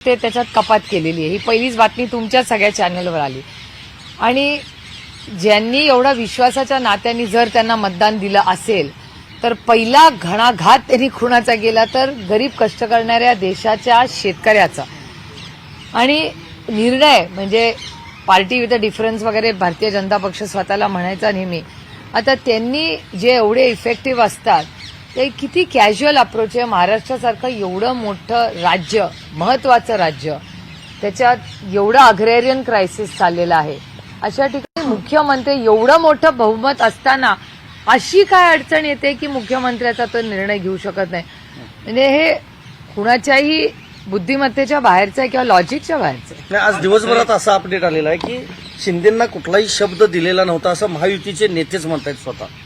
ते त्याच्यात कपात केलेली आहे। ही पहिलीच बातमी तुमच्या सगळ्या चॅनलवर आली आणि ज्यांनी एवढा विश्वासाच्या नात्याने जर त्यांना मतदान दिलं असेल तर पहिला घणाघात त्यांनी खुणाचा गेला तर गरीब कष्ट करणाऱ्या देशाच्या शेतकऱ्याचा। आणि निर्णय म्हणजे पार्टी विथ अ डिफरन्स वगैरे भारतीय जनता पक्ष स्वतःला म्हणायचा नेहमी। आता त्यांनी जे एवढे इफेक्टिव्ह असतात ते किती कॅज्युअल अप्रोच आहे। महाराष्ट्रासारखं एवढं मोठं राज्य, महत्वाचं राज्य, त्याच्यात एवढं अग्रेरियन क्रायसिस चाललेलं आहे, अशा ठिकाणी मुख्यमंत्री एवढं मोठं बहुमत असताना अशी काय अडचण येते की मुख्यमंत्र्याचा तो निर्णय घेऊ शकत नाही। म्हणजे हे कुणाच्याही बुद्धिमत्तेच्या बाहेरचं आहे किंवा लॉजिकच्या बाहेरचं आहे। आज दिवसभरात असा अपडेट आलेला आहे की शिंदेंना कुठलाही शब्द दिलेला नव्हता असं महायुतीचे नेतेच म्हणतायत स्वतः।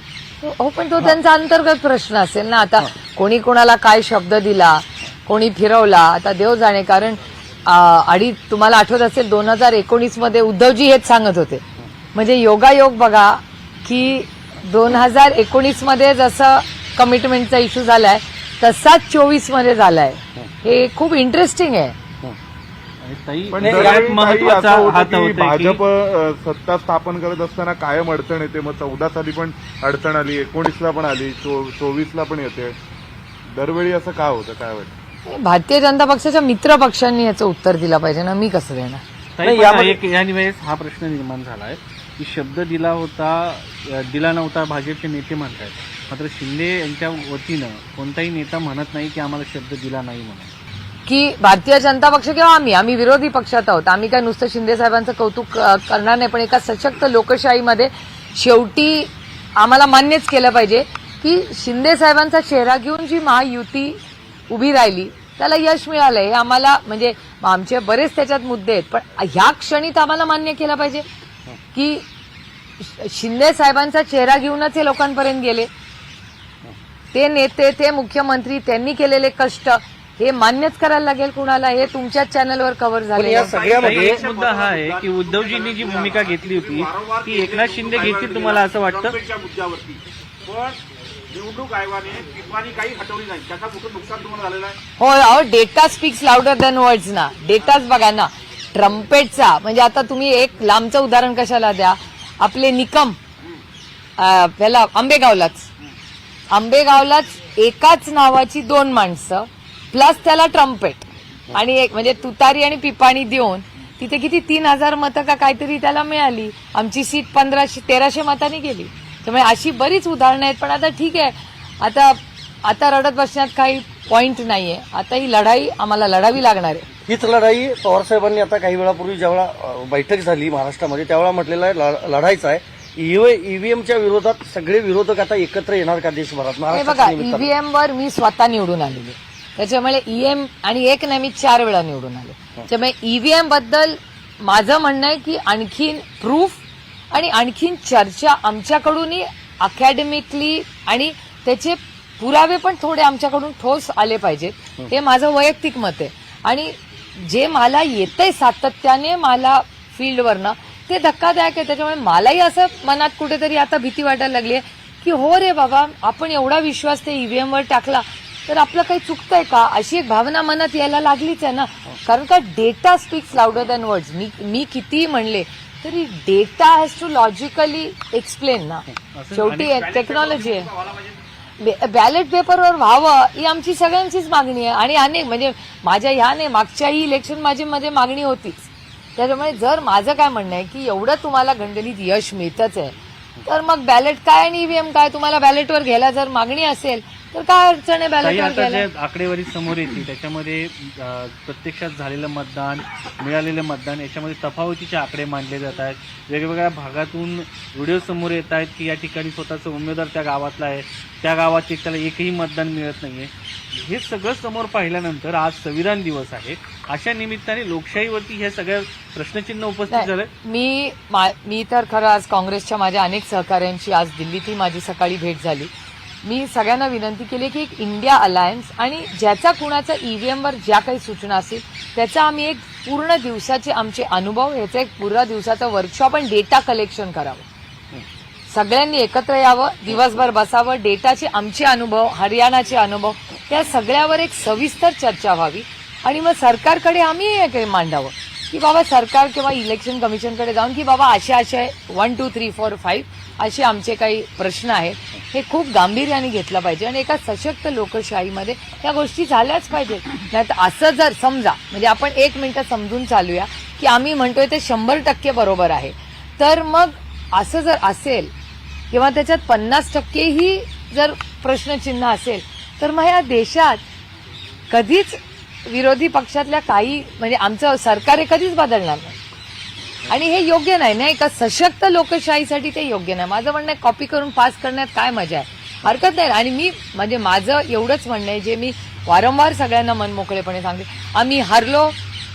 हो, पण तो त्यांचा अंतर्गत प्रश्न असेल ना। आता कोणी कोणाला काय शब्द दिला, कोणी फिरवला, आता देव जाणे। कारण तुम्हाला आठवत असेल 2019 मध्ये उद्धवजी हेच सांगत होते। म्हणजे योगायोग बघा की 2019 मध्ये जसं कमिटमेंटचा इश्यू झालाय तसाच 24 मध्ये झालाय। हे खूप इंटरेस्टिंग आहे। पण महत्वाचा हात होते भाजप सत्ता स्थापन करत असताना कायम अडचण येते। मग 14 साली पण अडचण आली, 19ला पण आली, 24ला पण येते। दरवेळी असं का होतं, काय वाटतं? भारतीय जनता पक्षाच्या मित्र पक्षांनी याचं उत्तर दिलं पाहिजे ना, मी कसं देणार? यावेळेस हा प्रश्न निर्माण झालाय की शब्द दिला नव्हता भाजपचे नेते म्हणतात, मात्र शिंदे यांच्या वतीनं कोणताही नेता म्हणत नाही की आम्हाला शब्द दिला नाही म्हणून। की भारतीय जनता पक्ष किंवा आम्ही विरोधी पक्षात आहोत, आम्ही काय नुसतं शिंदे साहेबांचं कौतुक करणार नाही, पण एका सशक्त लोकशाहीमध्ये शेवटी आम्हाला मान्यच केलं पाहिजे की शिंदे साहेबांचा चेहरा घेऊन जी महायुती उभी राहिली त्याला यश मिळालंय। हे आम्हाला म्हणजे आमचे बरेच त्याच्यात मुद्दे आहेत, पण ह्या क्षणीत आम्हाला मान्य केलं पाहिजे की शिंदे साहेबांचा चेहरा घेऊनच हे लोकांपर्यंत गेले। ते नेते, ते मुख्यमंत्री, त्यांनी केलेले कष्ट हे मान्यच करायला लागेल कुणाला। हे तुमच्याच चॅनलवर कव्हर झाले। या सगळ्यामध्ये एक मुद्दा हा आहे की उद्धवजींनी जी भूमिका घेतली होती ती एकनाथ शिंदे घेतील तुम्हाला असं वाटतं? पण निवडणूक आयोगाने पिपाणी काही हटवली नाही, त्याचा मोठं नुकसान तुम्हाला झालेलं आहे। हो, अहो data speaks louder than words ना। डेटाच बघा ना, ट्रम्पेटचा म्हणजे आता तुम्ही एक लांबचं उदाहरण कशाला द्या, आपले निकम त्याला आंबेगावलाच एकाच नावाची 2 माणसं प्लस त्याला ट्रम्पेट आणि एक म्हणजे तुतारी आणि पिपाणी देऊन तिथे किती 3000 मतं का काहीतरी त्याला मिळाली। आमची सीट 1300 मतांनी गेली। त्यामुळे अशी बरीच उदाहरणं आहेत। पण आता ठीक आहे, आता रडत बसण्यात काही पॉइंट नाहीये। आता ही लढाई आम्हाला लढावी लागणार आहे। हीच लढाई पवारसाहेबांनी आता काही वेळापूर्वी ज्यावेळा बैठक झाली महाराष्ट्रामध्ये त्यावेळा म्हटलेलं आहे लढायचं आहे। ईव्हीएमच्या विरोधात सगळे विरोधक आता एकत्र येणार का देशभरात? बघा, ईव्हीएम वर मी स्वतः निवडून आलेली, त्याच्यामुळे ईएम आणि एक नाही मी 4 वेळा निवडून आले। त्यामुळे ईव्हीएम बद्दल माझं म्हणणं आहे की आणखीन प्रूफ आणि आणखीन चर्चा आमच्याकडूनही अकॅडमिकली आणि त्याचे पुरावे पण थोडे आमच्याकडून ठोस आले पाहिजेत। हे माझं वैयक्तिक मत आहे। आणि जे मला येतंय सातत्याने मला फील्डवरनं ते धक्कादायक आहे। त्याच्यामुळे मलाही असं मनात कुठेतरी आता भीती वाटायला लागली आहे की हो रे बाबा, आपण एवढा विश्वास ते ईव्हीएमवर टाकला तर आपलं काही चुकतंय का, अशी एक भावना मनात यायला लागलीच आहे ना। कारण का data speaks louder than words. मी कितीही म्हणले तरी data has to logically explain ना। शेवटी टेक्नॉलॉजी आहे। बॅलेट पेपरवर व्हावं ही आमची सगळ्यांचीच मागणी आहे। आणि अनेक म्हणजे माझ्या ह्याने मागच्याही इलेक्शन माझी मागणी होतीच। त्याच्यामुळे जर माझं काय म्हणणं आहे की एवढं तुम्हाला घंडलीत यश मिळतच आहे तर मग बॅलेट काय आणि ईव्हीएम काय, तुम्हाला बॅलेटवर घ्यायला जर मागणी असेल तर काय अडचण आहे बॅलेटवर घ्यायला? आकडेवारी समोर येते त्याच्यामध्ये प्रत्यक्षात झालेलं मतदान, मिळालेलं मतदान याच्यामध्ये तफावतीचे आकडे मांडले जात आहेत। वेगवेगळ्या भागातून व्हिडिओ समोर येत आहेत की या ठिकाणी स्वतःचा उमेदवार त्या गावातला आहे, त्या गावात त्याला एकही मतदान मिळत नाहीये। हे सगळं समोर पाहिल्यानंतर आज संविधान दिवस आहे, अशा निमित्ताने लोकशाहीवरती हे सगळ्या प्रश्नचिन्ह उपस्थित झाले। मी तर खरं आज काँग्रेसच्या माझ्या अनेक सहकाऱ्यांची आज दिल्लीतही माझी सकाळी भेट झाली। मी सगळ्यांना विनंती केली की एक इंडिया अलायन्स आणि ज्याचा कुणाचा ईव्हीएमवर ज्या काही सूचना असतील त्याचा आम्ही एक पूर्ण दिवसाचे आमचे अनुभव, याचा एक पूर्ण दिवसाचं वर्कशॉप आणि डेटा कलेक्शन करावं। सगळ्यांनी एकत्र यावं, दिवसभर बसावं, डेटाचे आमचे अनुभव, हरियाणाचे अनुभव, त्या सगळ्यावर एक सविस्तर चर्चा व्हावी आणि मग सरकारकडे आम्ही हे मांडावं की बाबा सरकार किंवा इलेक्शन कमिशनकडे जाऊन की बाबा असे 1 2 3 4 5 असे आमचे काही प्रश्न आहेत, हे खूप गांभीर्याने घेतलं पाहिजे आणि एका सशक्त लोकशाहीमध्ये या गोष्टी झाल्याच पाहिजेत. नाही तर असं जर समजा, म्हणजे आपण 1 मिनिटं समजून चालूया की आम्ही म्हणतोय ते 100% बरोबर आहे, तर मग असं जर असेल किंवा त्याच्यात 50% ही जर प्रश्नचिन्ह असेल तर मग या देशात कधीच विरोधी पक्षातल्या काही म्हणजे आमचं सरकार हे कधीच बदलणार नाही आणि हे योग्य नाही ना. एका सशक्त लोकशाहीसाठी ते योग्य नाही. माझं म्हणणं आहे कॉपी करून पास करण्यात काय मजा आहे, हरकत नाही. आणि मी म्हणजे माझं एवढंच म्हणणं आहे जे मी वारंवार सगळ्यांना मनमोकळेपणे सांगते, आम्ही हरलो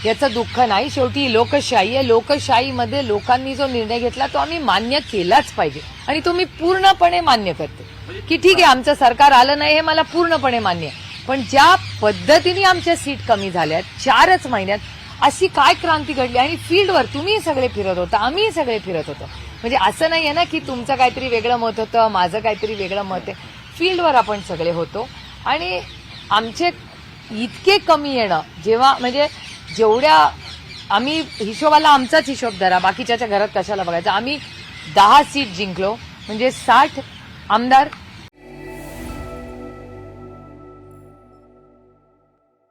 याचं दुःख नाही. शेवटी ही लोकशाही आहे. लोकशाहीमध्ये लोकांनी जो निर्णय घेतला तो आम्ही मान्य केलाच पाहिजे आणि तो मी पूर्णपणे मान्य करते की ठीक आहे आमचं सरकार आलं नाही हे मला पूर्णपणे मान्य आहे. पण ज्या पद्धतीने आमच्या सीट कमी झाल्यात 4च महिन्यात, अशी काय क्रांती घडली. आणि फील्डवर तुम्ही सगळे फिरत होता, आम्ही सगळे फिरत होतो. म्हणजे असं नाहीये ना की तुमचं काहीतरी वेगळं मत होतं, माझं काहीतरी वेगळं मत आहे. फील्डवर आपण सगळे होतो आणि आमचे इतके कमी येणं जेव्हा म्हणजे जेवढ्या आम्ही हिशोबाला आमचाच हिशोब धरा, बाकीच्याच्या घरात कशाला बघायचं. आम्ही 10 सीट जिंकलो म्हणजे 60 आमदार